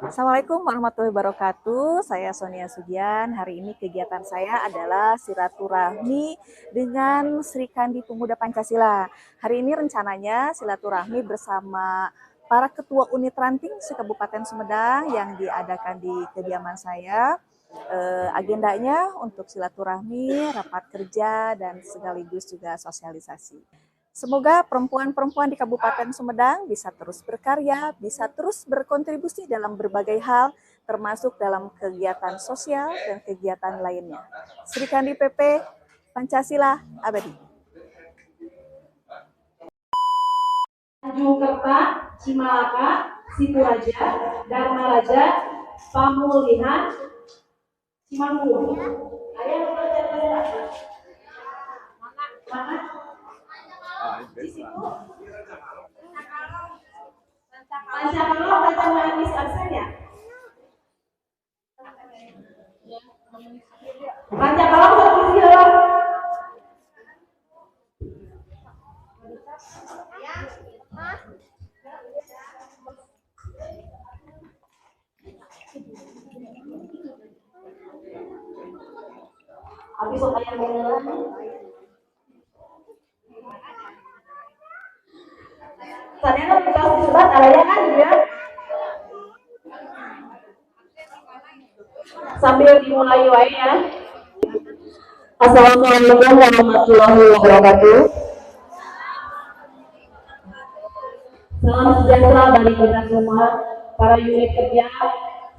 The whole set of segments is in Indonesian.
Assalamualaikum warahmatullahi wabarakatuh. Saya Sonia Sugian. Hari ini kegiatan saya adalah silaturahmi dengan Sri Kandi Pemuda Pancasila. Hari ini rencananya silaturahmi bersama para ketua unit ranting se-Kabupaten Sumedang yang diadakan di kediaman saya. Agendanya untuk silaturahmi, rapat kerja, dan sekaligus juga sosialisasi. Semoga perempuan-perempuan di Kabupaten Sumedang bisa terus berkarya, bisa terus berkontribusi dalam berbagai hal, termasuk dalam kegiatan sosial dan kegiatan lainnya. Sri Kandi PP, Pancasila Abadi. Jukerta, Cimalaka, Sipuraja, Dharmaraja, Pamulihan, Cimanggu. Ayah mana? Di situ. Pancakalo baca manis aksen ya? Pancakalo tulis ya. Habis sok ayam beneran. Tadinya kalau kita surat ada kan ya. Sambil dimulai wae ya. Assalamualaikum warahmatullahi wabarakatuh. Salam sejahtera bagi kita semua, para unit kerja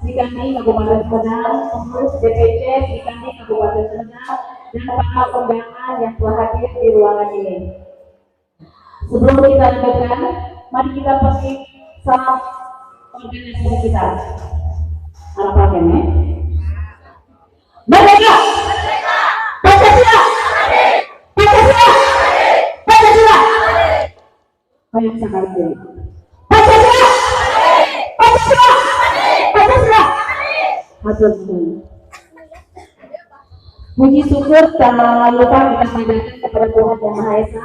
Sri Kandi Kabupaten Sumedang, pengurus DPC Sri Kandi Kabupaten Sumedang, dan para undangan yang telah hadir di ruangan ini. Sebelum kita lanjutkan, mari kita petik salam organisasi kita. Apa kene? Merdeka! Pancasila! Pancasila! Pancasila! Kayak sekali ini. Pancasila! Pancasila! Pancasila! Hatur nuhun. Puji syukur tak lupa kita panjatkan kepada Tuhan Yang Maha Esa,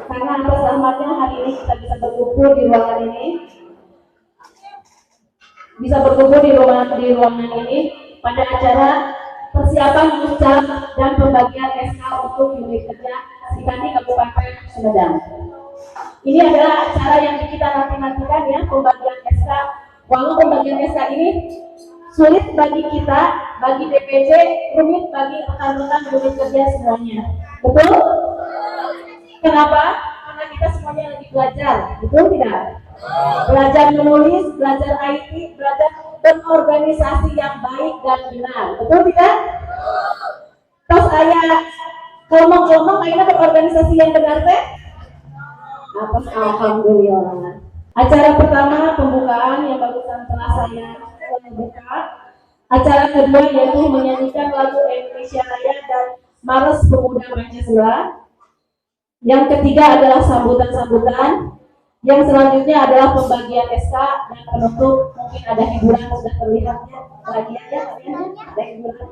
karena atas rahmatnya hari ini kita bisa berkumpul di ruangan ini, pada acara persiapan ucap dan pembagian SK untuk unit kerja Sri Kandi Kabupaten Sumedang. Ini adalah acara yang kita nanti-nantikan ya, pembagian SK. Walau pembagian SK ini sulit bagi kita, bagi DPC, rumit bagi rekan-rekan unit kerja semuanya. Betul? Kenapa? Karena kita semuanya lagi belajar, betul tidak? Belajar menulis, belajar IT, belajar berorganisasi yang baik dan benar, betul tidak? Terus ayah ngomong-ngomong, ayah berorganisasi yang benar teh? Atas alhamdulillah. Acara pertama pembukaan yang barusan telah saya buka. Acara kedua yaitu menyanyikan lagu Indonesia Raya dan Mars Pemuda Pancasila. Yang ketiga adalah sambutan-sambutan. Yang selanjutnya adalah pembagian SK dan penutup. Mungkin ada hiburan sudah terlihatnya. Lagi aja ada hiburan.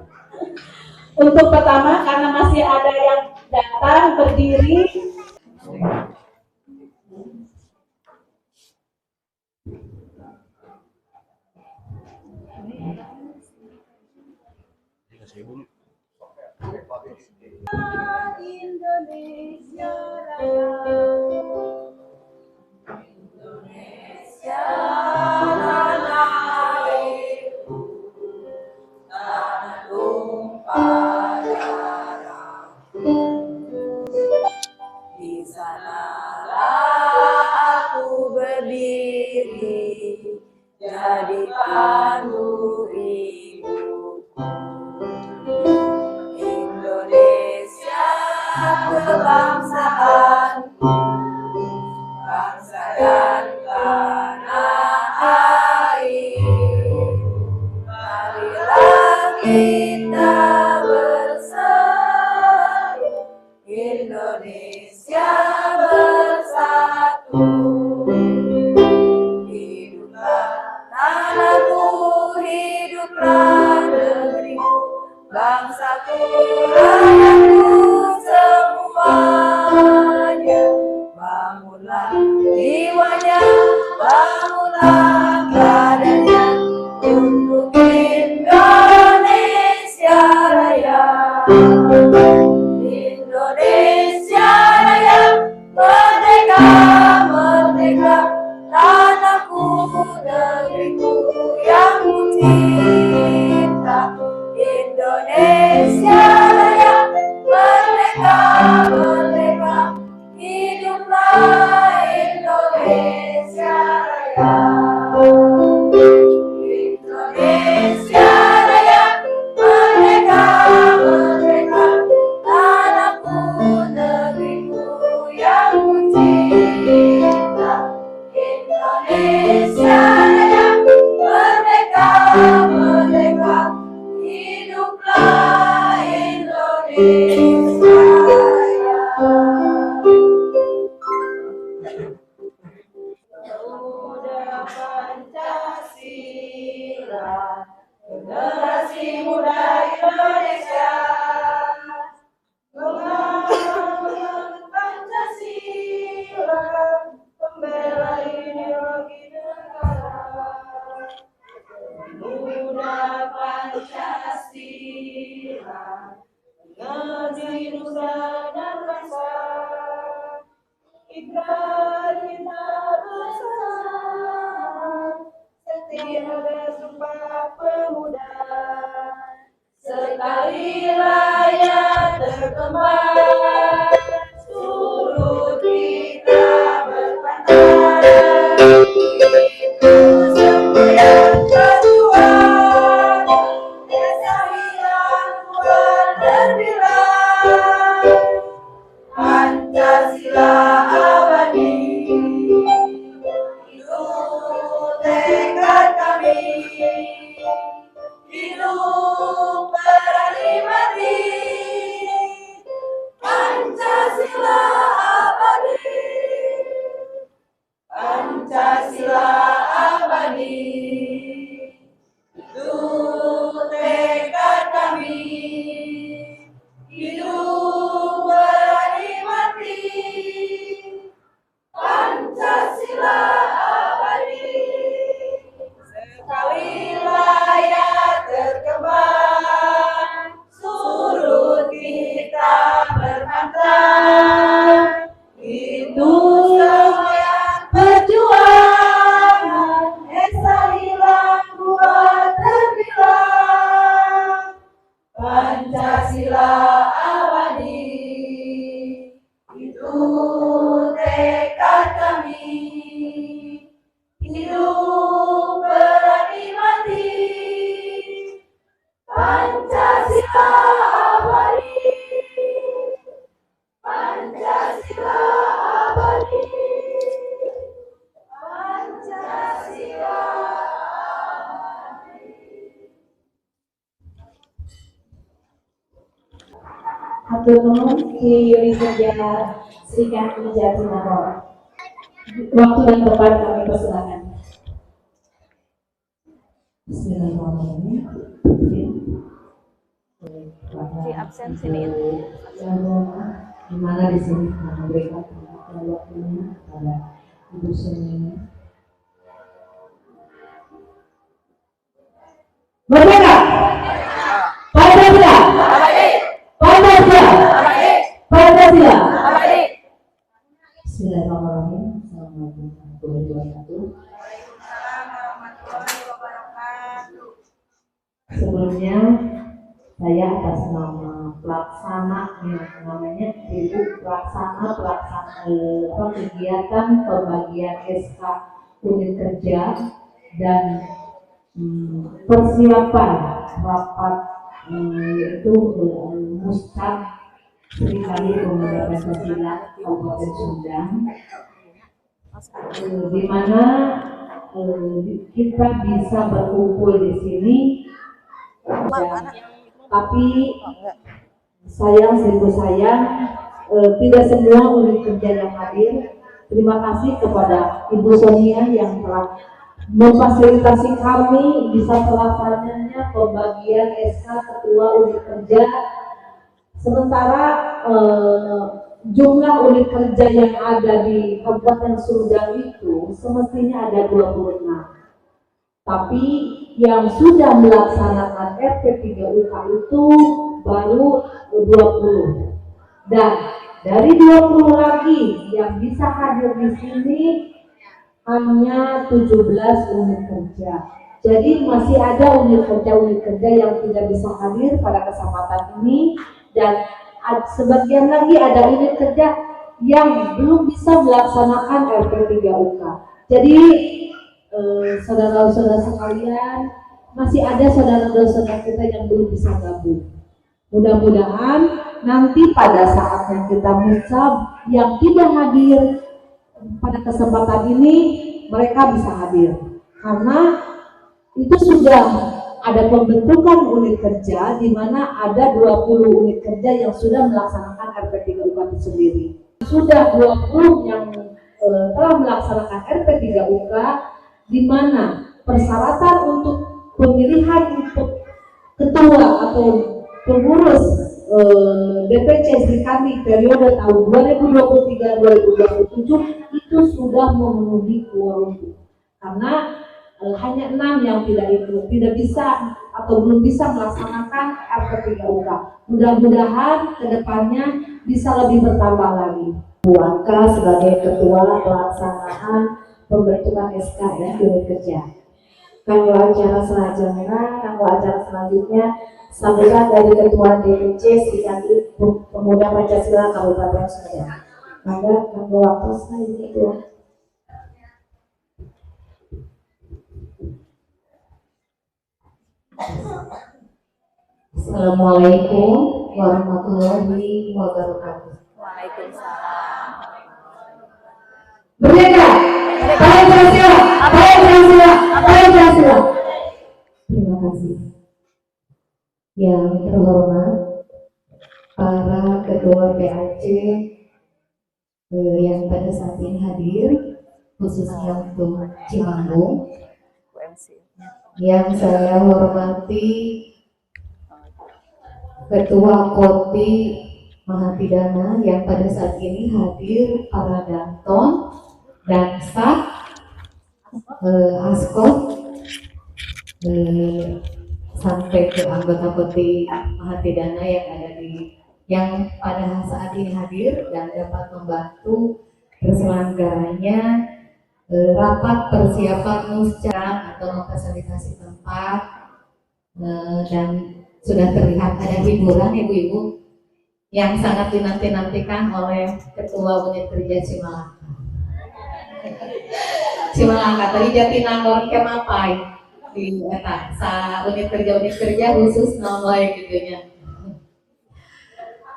Untuk pertama, karena masih ada yang datang berdiri. Indonesia Raya, Indonesia tanah airku, tanah tumpah darah. Di sanalah aku berdiri, jadi pandu ibuku. Kebangsaanku, bangsa dan tanah air. Marilah kita bersatu, Indonesia bersatu. Hiduplah tanahku, hiduplah negeriku, bangsaku, rakyatku semuanya. Bangunlah jiwanya, bangunlah badannya untuk Indonesia Raya. Indonesia Raya, merdeka, merdeka, tanahku, negeriku yang kucinta. Indonesia Raya, merdeka, merdeka, hiduplah Indonesia Raya. Indonesia Raya, merdeka, merdeka, tanahku, negeriku yang kucinta. Indonesia Raya, merdeka, merdeka, hiduplah Indonesia Raya. Pemuda Pancasila, generasi muda Indonesia, membangun Pancasila, pembela ideologi negara. Pemuda Pancasila, mengerti nusa dan bangsa, ikrar kita bersama, setia bersumpah pemuda. Sekali rakyat terkembang, surut kita berpantang. Itu semboyan perjuangan, desa hilang kuat terbilang. Pancasila abadi, itu tekad kami. Hidup berani mati, Pancasila abadi. Pancasila abadi, itu tekad kami. Hidup berani mati, Pancasila abadi. Sekali rakyat terkembang, surut kita berpantang. Itu semuanya perjuangan, esa hilang kuat terbilang. Pancasila abadi, itu tekad kami. Hidup berani mati, Pancasila abadi. Pancasila abadi. Pancasila abadi. Hatur nuhun Ki Yuri Kerja Sri Kandi Jatinangor. Waktu dan tempat kami persilakan. Bismillahirrahmanirrahim. Di absen sini. Di mana di sini memberikan waktunya kepada Ibu Sonia. Merdeka! Pancasila! Pancasila! Pancasila! Bismillahirrahmanirrahim. Assalamualaikum warahmatullahi wabarakatuh. Sebelumnya saya atas nama pelaksana yang namanya Ibu Pelaksana kegiatan pembagian SK unit kerja dan persiapan rapat yaitu Muscap Sri Kandi Pemuda Pancasila Kabupaten Sumedang, di mana kita bisa berkumpul di sini. Tapi sayang tidak semua unit kerja yang hadir. Terima kasih kepada Ibu Sonia yang telah memfasilitasi kami bisa terlaksananya pembagian SK Ketua Unit Kerja. Sementara jumlah unit kerja yang ada di Kabupaten Sumedang itu semestinya ada 26. Tapi yang sudah melaksanakan RP3UK itu baru 20. Dan dari 20 lagi yang bisa hadir di sini hanya 17 unit kerja. Jadi masih ada unit kerja yang tidak bisa hadir pada kesempatan ini, dan sebagian lagi ada unit kerja yang belum bisa melaksanakan RP3UK. Jadi saudara-saudara sekalian, masih ada saudara-saudara kita yang belum bisa gabung. Mudah-mudahan nanti pada saatnya kita musab yang tidak hadir pada kesempatan ini mereka bisa hadir, karena itu sudah ada pembentukan unit kerja di mana ada 20 unit kerja yang sudah melaksanakan RP3UK itu sendiri. Sudah 20 yang telah melaksanakan RP3UK, di mana persyaratan untuk pemilihan untuk ketua atau pengurus DPC Srikandi periode tahun 2023-2027 itu sudah memenuhi quorum, karena hanya 6 yang tidak bisa atau belum bisa melaksanakan RP3UK. Mudah-mudahan kedepannya bisa lebih bertambah lagi. Buangka sebagai ketua pelaksanaan pembentukan SK ya unit kerja. Kanggo acara selanjutnya sambutan dari Ketua DPC Srikandi Pemuda Pancasila Kabupaten Sumedang. Maka kanggo waktu selanjutnya itu. Assalamualaikum warahmatullahi wabarakatuh. Waalaikumsalam. Merdeka! Pancasila! Pancasila! Pancasila! Terima kasih. Yang terhormat para ketua PAC yang pada saat ini hadir, khususnya untuk Cimanggung. Yang saya hormati Ketua Koti Mahapidana yang pada saat ini hadir, para Danton, Dansa, Askot, sampai ke anggota Koti Mahapidana yang pada saat ini hadir dan dapat membantu terselenggaranya rapat persiapan muscak atau memfasilitasi tempat, dan sudah terlihat ada hiburan ibu-ibu yang sangat dinanti-nantikan oleh Ketua Unit Kerja Cimalaka. Cimalaka tadi Jatinangor kemapai di eta sa unit kerja khusus nomor gitunya.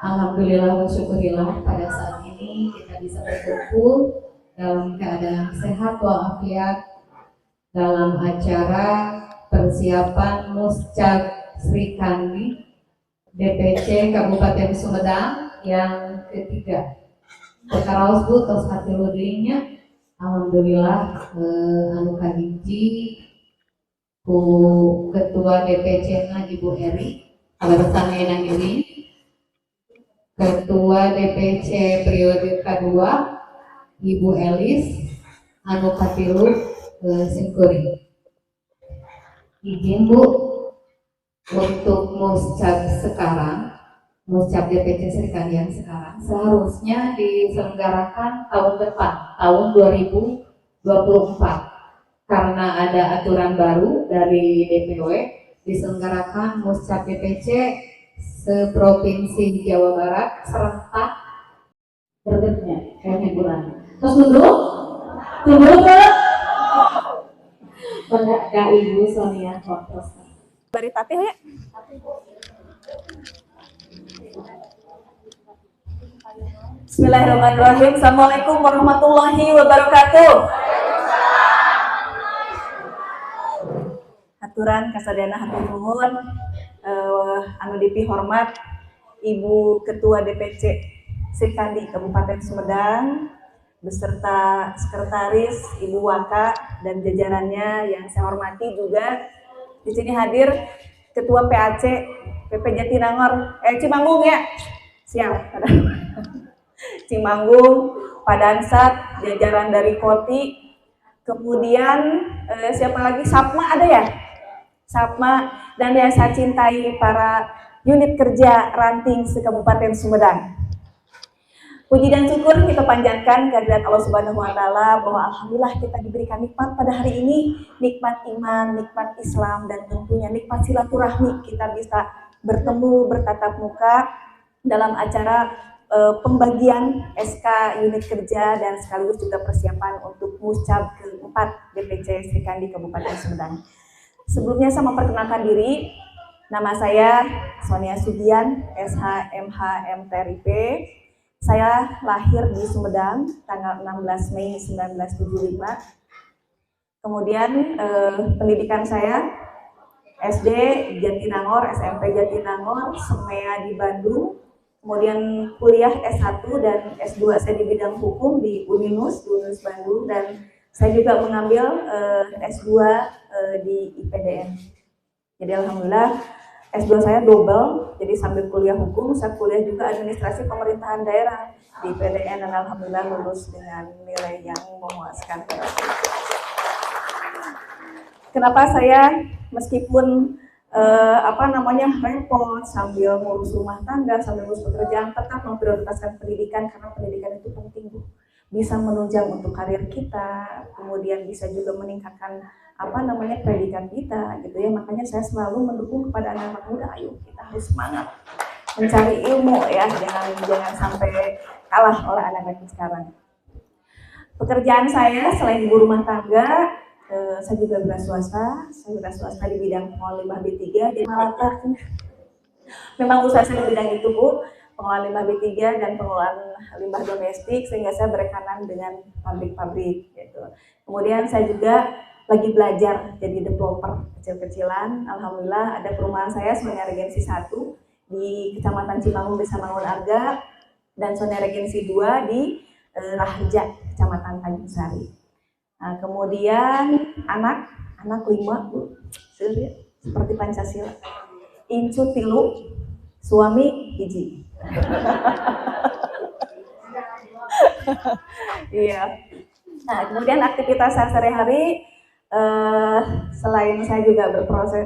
Alhamdulillah wa syukurillah pada saat ini kita bisa berkumpul dalam keadaan sehat walafiat dalam acara persiapan muscak Srikandi DPC Kabupaten Sumedang yang ketiga. Sekaraos Bu tos hatiludinya, alhamdulillah anu kahiji ku Ketua DPC na Ibu Eri kabarsana enang ini, Ketua DPC periode kedua Ibu Elis anu katilu Singkuri. Izin Bu, untuk muscak sekarang, muscak DPC Srikandi yang sekarang seharusnya diselenggarakan tahun depan, tahun 2024, karena ada aturan baru dari DPW diselenggarakan muscak DPC seprovinsi Jawa Barat serentak terbitnya kayak hiburan. Terus tunggu ke Kak Ibu Sonia Kortos. Bari tatih ya. Bismillahirrahmanirrahim. Assalamualaikum warahmatullahi wabarakatuh. Aturan kasadana hatur nuhun, anu dipi hormat Ibu Ketua DPC Srikandi Kabupaten Sumedang, beserta sekretaris Ibu Waka dan jajarannya yang saya hormati juga. Di sini hadir Ketua PAC PP Jatinangor, Cimanggung ya, siap. Cimanggung, Pak Dansat, jajaran dari Koti, kemudian siapa lagi? Sapma ada ya? Sapma, dan yang saya cintai para unit kerja ranting se-Kabupaten Sumedang. Puji dan syukur kita panjatkan kehadirat Allah Subhanahu wa taala bahwa alhamdulillah kita diberikan nikmat pada hari ini, nikmat iman, nikmat Islam, dan tentunya nikmat silaturahmi. Kita bisa bertemu bertatap muka dalam acara pembagian SK unit kerja dan sekaligus juga persiapan untuk Muscab ke-4 DPC Srikandi Kabupaten Sumedang. Sebelumnya saya memperkenalkan diri, nama saya Sonia Sugian, SH MH MTRIP. Saya lahir di Sumedang tanggal 16 Mei 1975. Kemudian pendidikan saya SD Jatinangor, SMP Jatinangor, SEMEA di Bandung. Kemudian kuliah S1 dan S2 saya di bidang hukum di Uninus Bandung, dan saya juga mengambil S2 di IPDN. Jadi alhamdulillah S2 saya double, jadi sambil kuliah hukum, saya kuliah juga administrasi pemerintahan daerah di PDN, dan alhamdulillah lulus dengan nilai yang memuaskan. Kenapa saya meskipun repot sambil ngurus rumah tangga, sambil ngurus pekerjaan, tetap memprioritaskan pendidikan, karena pendidikan itu penting, Bu. Bisa menunjang untuk karir kita, kemudian bisa juga meningkatkan predikat kita gitu ya. Makanya saya selalu mendukung kepada anak-anak muda, ayo kita harus semangat mencari ilmu ya, jangan sampai kalah oleh anak-anak sekarang. Pekerjaan saya selain ibu rumah tangga, saya juga swasta di bidang pengolahan limbah B3, jadi memang usaha saya di bidang itu, Bu, pengolahan limbah B3 dan pengolahan limbah domestik, sehingga saya berekanan dengan pabrik-pabrik gitu. Kemudian saya juga lagi belajar jadi developer kecil-kecilan. Alhamdulillah ada perumahan saya Sonia Regensi 1 di Kecamatan Cimanggung, Desa Mangun Arga, dan Sonia Regensi 2 di Raharja, Kecamatan Tanjung Sari. Nah, kemudian anak 5, Bu, seperti Pancasila. Incu 3, suami 1. Iya. Nah, kemudian aktivitas saya sehari-hari, selain saya juga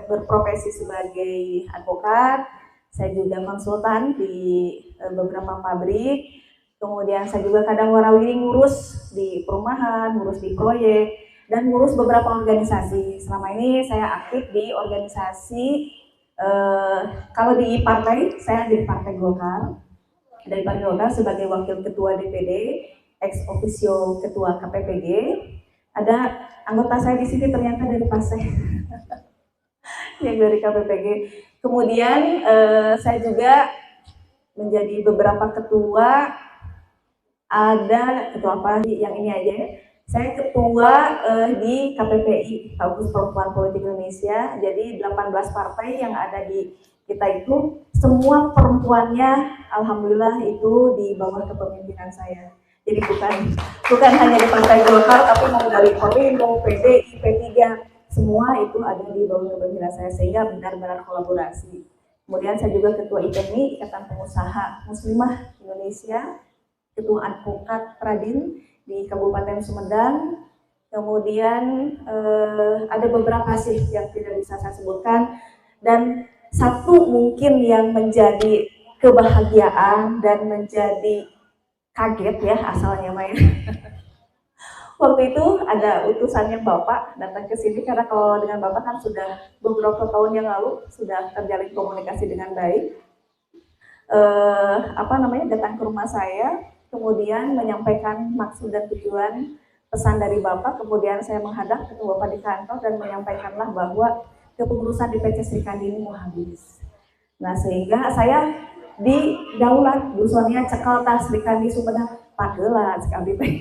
berprofesi sebagai advokat, saya juga konsultan di beberapa pabrik. Kemudian saya juga kadang warawiri ngurus di perumahan, ngurus di proyek, dan ngurus beberapa organisasi. Selama ini saya aktif di organisasi, kalau di partai, saya di Partai Golkar. Dari Partai Golkar sebagai Wakil Ketua DPD, ex officio Ketua KPPG. Ada anggota saya di sini ternyata dari Paseh, yang dari KPPG. Kemudian saya juga menjadi beberapa ketua. Ada ketua apa yang ini aja? Saya ketua di KPPI, Kaukus Perempuan Politik Indonesia. Jadi 18 partai yang ada di kita itu semua perempuannya, alhamdulillah itu di bawah kepemimpinan saya. Jadi bukan hanya di Partai Golkar, tapi mau dari Perindo, PDI, P3, semua itu ada di bawah kepemimpinan saya, sehingga benar-benar kolaborasi. Kemudian saya juga ketua IPMI, Ikatan Pengusaha Muslimah Indonesia, ketua advokat Pradin di Kabupaten Sumedang. Kemudian ada beberapa sih yang tidak bisa saya sebutkan, dan satu mungkin yang menjadi kebahagiaan dan menjadi kaget ya asalnya Maya. Waktu itu ada utusannya Bapak datang ke sini, karena kalau dengan Bapak kan sudah beberapa tahun yang lalu sudah terjalin komunikasi dengan baik. Datang ke rumah saya, kemudian menyampaikan maksud dan tujuan pesan dari Bapak. Kemudian saya menghadap ketemu Bapak di kantor dan menyampaikanlah bahwa kepengurusan DPC Srikandi ini mau habis. Nah, sehingga saya di daulat Bu Sonia cekal tas Srikandi Sumedang pagelat sekali teh.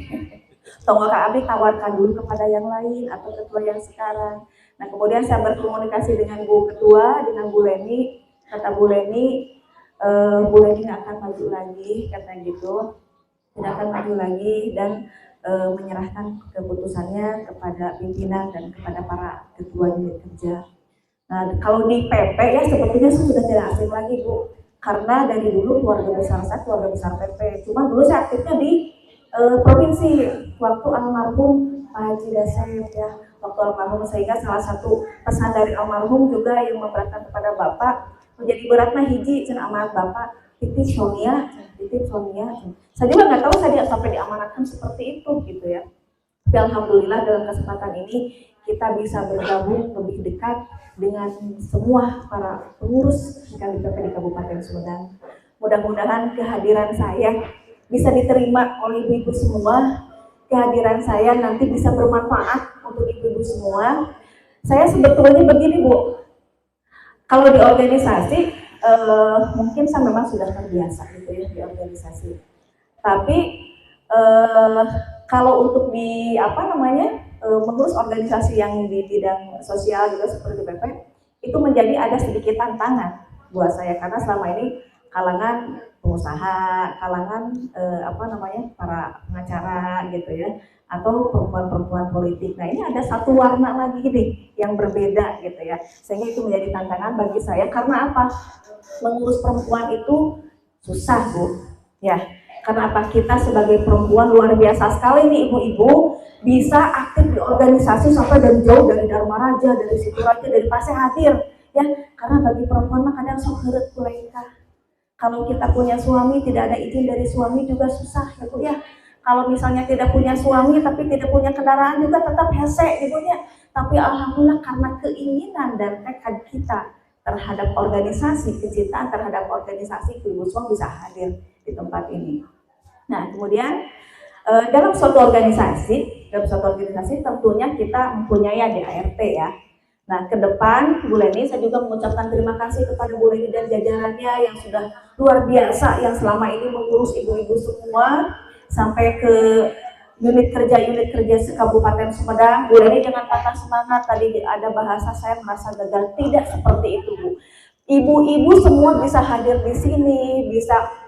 Tunggu Kak Abi tawarkan dulu kepada yang lain atau ketua yang sekarang. Nah, kemudian saya berkomunikasi dengan Bu Ketua, dengan Bu Leni. Kata Bu Leni nggak akan maju lagi, katanya gitu. tidak akan maju lagi dan menyerahkan keputusannya kepada pimpinan dan kepada para ketua unit kerja. Nah, kalau di PP ya sepertinya sudah tidak asing lagi Bu, karena dari dulu keluarga besar saya keluarga besar PP. Cuma dulu saya aktifnya di provinsi waktu almarhum Pak Haji Dasep ya, waktu almarhum, sehingga salah satu pesan dari almarhum juga yang memberatkan kepada Bapak, menjadi beratnya hiji cen amanat Bapak titip Sonia, titip Sonia. Saya juga nggak tahu saya sampai diamanatkan seperti itu gitu ya. Tapi alhamdulillah dalam kesempatan ini kita bisa bergabung lebih dekat dengan semua para pengurus KDPP di Kabupaten Sumedang. Mudah-mudahan kehadiran saya bisa diterima oleh ibu-ibu semua. Kehadiran saya nanti bisa bermanfaat untuk ibu-ibu semua. Saya sebetulnya begini Bu, kalau di organisasi mungkin saya memang sudah terbiasa gitu ya di organisasi. Tapi kalau untuk di mengurus organisasi yang di bidang sosial juga seperti BP, itu menjadi ada sedikit tantangan buat saya karena selama ini kalangan pengusaha, kalangan para pengacara gitu ya, atau perempuan-perempuan politik. Nah ini ada satu warna lagi nih yang berbeda gitu ya, sehingga itu menjadi tantangan bagi saya. Karena apa? Mengurus perempuan itu susah Bu, ya. Karena apa? Kita sebagai perempuan luar biasa sekali nih ibu-ibu, bisa aktif di organisasi sampai dari jauh, dari Dharma Raja, dari Situraja, dari Paseh hadir ya. Karena bagi perempuan mah kadang sok heureut kuleika. Kalau kita punya suami tidak ada izin dari suami juga susah ya Bu ya. Kalau misalnya tidak punya suami tapi tidak punya kendaraan juga tetap hese ibunya. Tapi alhamdulillah karena keinginan dan tekad kita terhadap organisasi, kecintaan terhadap organisasi, ibu semua bisa hadir di tempat ini. Nah, kemudian dalam suatu organisasi tentunya kita mempunyai ADART ya. Nah, ke depan Bu Leni, saya juga mengucapkan terima kasih kepada Bu Leni dan jajarannya yang sudah luar biasa, yang selama ini mengurus ibu-ibu semua sampai ke unit kerja Kabupaten Sumedang. Bu Leni dengan patah semangat, tadi ada bahasa saya merasa gagal, tidak seperti itu Bu. Ibu-ibu semua bisa hadir di sini, bisa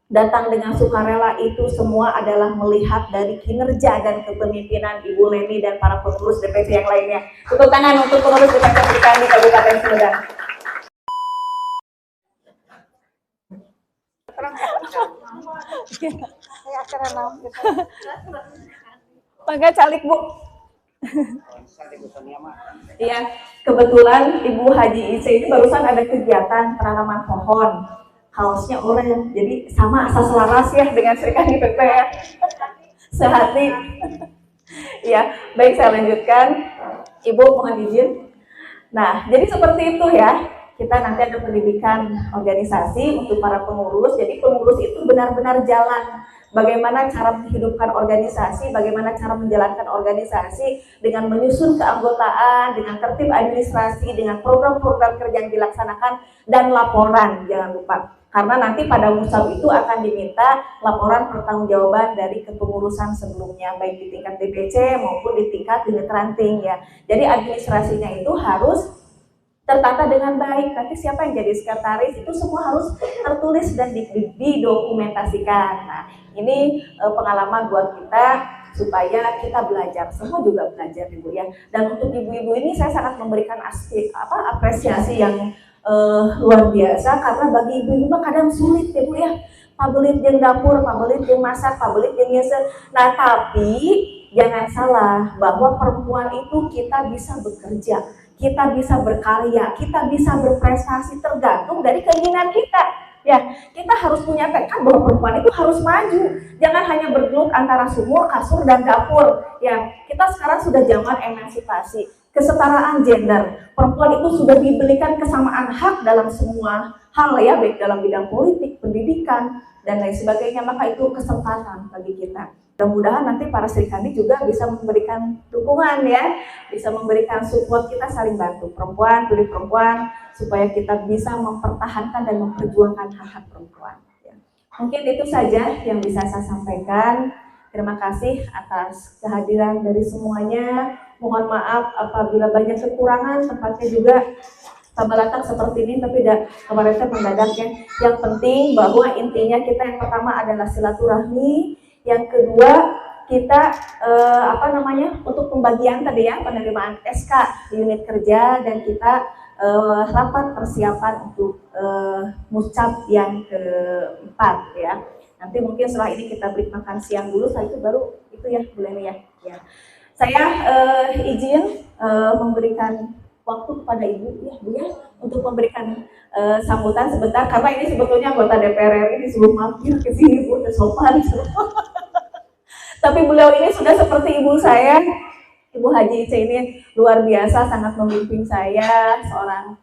datang dengan sukarela, itu semua adalah melihat dari kinerja dan kepemimpinan Ibu Leni dan para pengurus DPC yang lainnya. Tepuk tangan untuk pengurus DPC di Kabupaten Sumedang. Bangga calik Bu. Iya, kebetulan Ibu Haji Ice ini barusan ada kegiatan penanaman pohon. Kaosnya oranye, jadi sama asal selaras ya dengan Serikandi PP ya. Sehati. Ya, baik saya lanjutkan. Ibu mohon izin. Nah, jadi seperti itu ya. Kita nanti ada pendidikan organisasi untuk para pengurus. Jadi pengurus itu benar-benar jalan bagaimana cara menghidupkan organisasi, bagaimana cara menjalankan organisasi dengan menyusun keanggotaan, dengan tertib administrasi, dengan program-program kerja yang dilaksanakan, dan laporan, jangan lupa. Karena nanti pada musab itu akan diminta laporan pertanggungjawaban dari kepengurusan sebelumnya, baik di tingkat DPC maupun di tingkat unit ranting ya. Jadi administrasinya itu harus tertata dengan baik. Nanti siapa yang jadi sekretaris itu semua harus tertulis dan didokumentasikan. Nah, ini pengalaman buat kita supaya kita belajar, semua juga belajar Ibu ya. Dan untuk ibu-ibu ini saya sangat memberikan apresiasi yang luar biasa, karena bagi ibu-ibu mah kadang sulit ya Bu ya. Pabelit jeung dapur, pabelit jeung masak, pabelit jeung nyeser. Nah, tapi jangan salah bahwa perempuan itu kita bisa bekerja, kita bisa berkarya, kita bisa berprestasi tergantung dari keinginan kita. Ya, kita harus punya tekad bahwa perempuan itu harus maju. Jangan hanya bergelut antara sumur, kasur, dan dapur. Ya, kita sekarang sudah zaman emansipasi, kesetaraan gender. Perempuan itu sudah diberikan kesamaan hak dalam semua hal ya, baik dalam bidang politik, pendidikan, dan lain sebagainya. Maka itu kesempatan bagi kita. Mudah-mudahan nanti para Serikandi juga bisa memberikan dukungan ya, bisa memberikan support, kita saling bantu. Perempuan, pilih perempuan, supaya kita bisa mempertahankan dan memperjuangkan hak-hak perempuan. Ya. Mungkin itu saja yang bisa saya sampaikan. Terima kasih atas kehadiran dari semuanya. Mohon maaf apabila banyak kekurangan, tempatnya juga tambah seperti ini, tapi kemarin saya mendadak ya. Yang penting bahwa intinya kita yang pertama adalah silaturahmi, Yang kedua, kita untuk pembagian tadi ya, penerimaan SK di unit kerja, dan kita rapat persiapan untuk mucap yang keempat ya. Nanti mungkin setelah ini kita break makan siang dulu, setelah itu baru itu ya Bu Leni ya. Saya izin memberikan waktu kepada Ibu ya Bu ya, untuk memberikan sambutan sebentar, karena ini sebetulnya anggota DPR RI disuruh mampir ke sini Bu, sopan. Tapi beliau ini sudah seperti ibu saya, Ibu Haji Ice ini luar biasa, sangat membimbing saya, seorang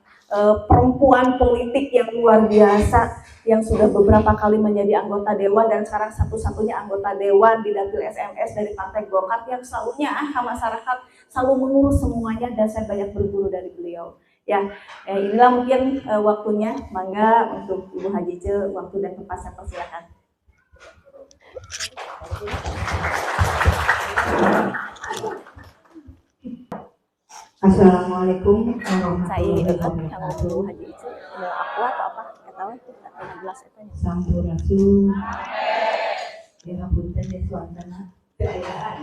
perempuan politik yang luar biasa, yang sudah beberapa kali menjadi anggota dewan dan sekarang satu-satunya anggota dewan di Dapil SMS dari Partai Golkar, yang selalu nyaah masyarakat, selalu mengurus semuanya, dan saya banyak berguru dari beliau. Ya, inilah mungkin waktunya, mangga untuk Ibu Haji Ice, waktu dan tempat saya persilakan. Assalamualaikum Saya warahmatullahi yang wabarakatuh. Bu Haji Ice mau aku atau apa? Nggak tahu itu, nggak jelas itu. Sampurasun. Ya punten ya suasana keadaan.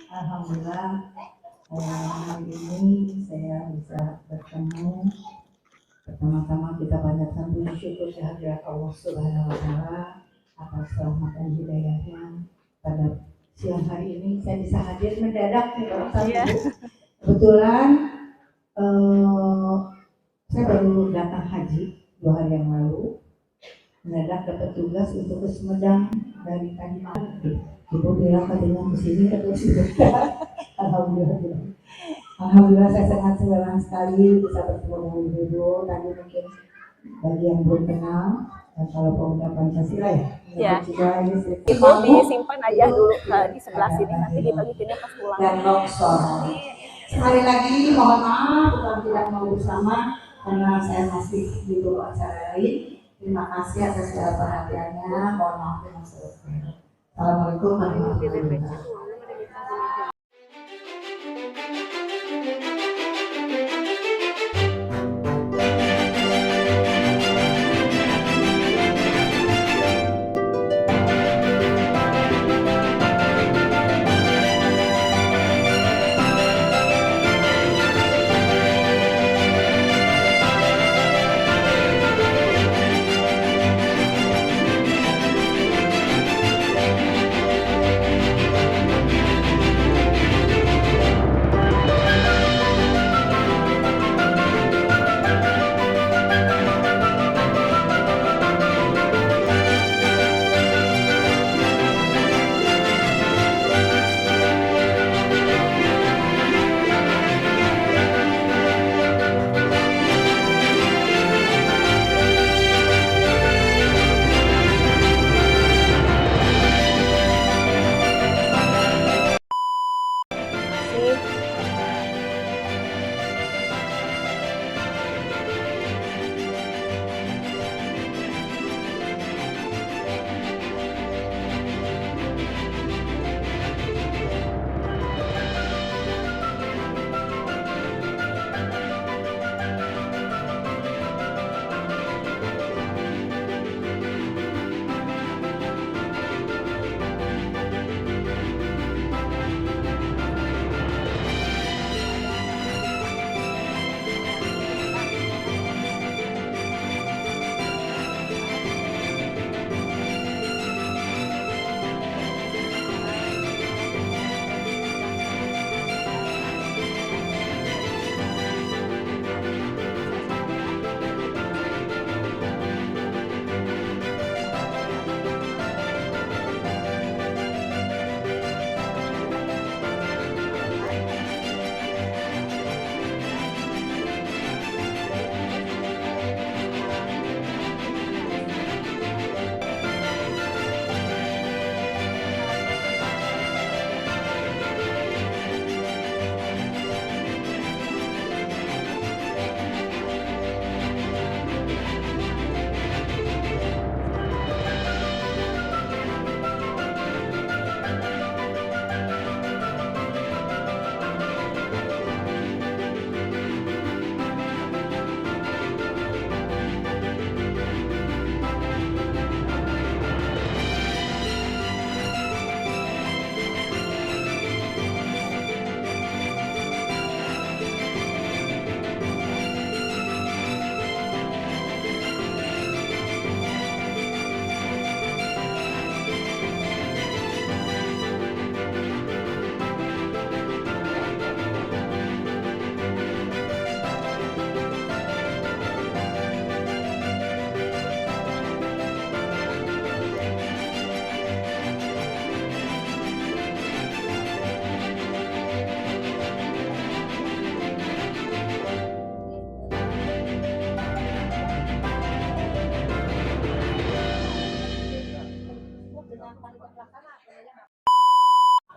Alhamdulillah hari ini saya bisa bertemu. Pertama-tama kita panjatkan puji syukur kehadirat Allah Subhanahu wa Ta'ala atas rahmat dan hidayahnya. Pada siang hari ini saya bisa hadir mendadak nih Pak Ustaz. Kebetulan saya baru datang haji 2 hari yang lalu, mendadak dapat tugas untuk ke Sumedang dari tadi malam. Ibu bilang katanya ke sini terus Alhamdulillah. Alhamdulillah saya sangat senang sekali bisa bertemu dengan Ibu. Tadi mungkin bagi yang belum kenal, dan kalau pemuda Pancasila Ya. juga ini Ibu disimpan aja dulu di sebelah sini, nanti dibagiinnya pas pulang. dan longsor. Sekali lagi mohon maaf bukan tidak mau bersama karena saya masih di luar acara lain. Terima kasih atas segala perhatiannya. Mohon maaf yang selesai. Assalamualaikum warahmatullahi wabarakatuh.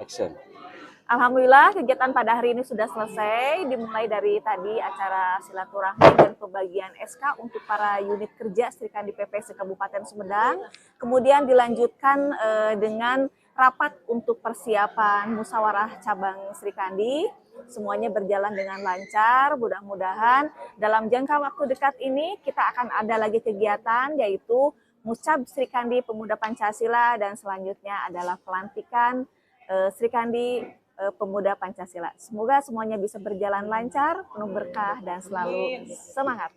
action. Alhamdulillah kegiatan pada hari ini sudah selesai, dimulai dari tadi acara silaturahmi dan pembagian SK untuk para unit kerja Serikandi PPC Kabupaten Sumedang. Kemudian dilanjutkan dengan rapat untuk persiapan musyawarah cabang Serikandi. Semuanya berjalan dengan lancar, mudah-mudahan dalam jangka waktu dekat ini kita akan ada lagi kegiatan yaitu Muscab Serikandi Pemuda Pancasila dan selanjutnya adalah pelantikan Serikandi Pemuda Pancasila. Semoga semuanya bisa berjalan lancar, penuh berkah dan selalu semangat.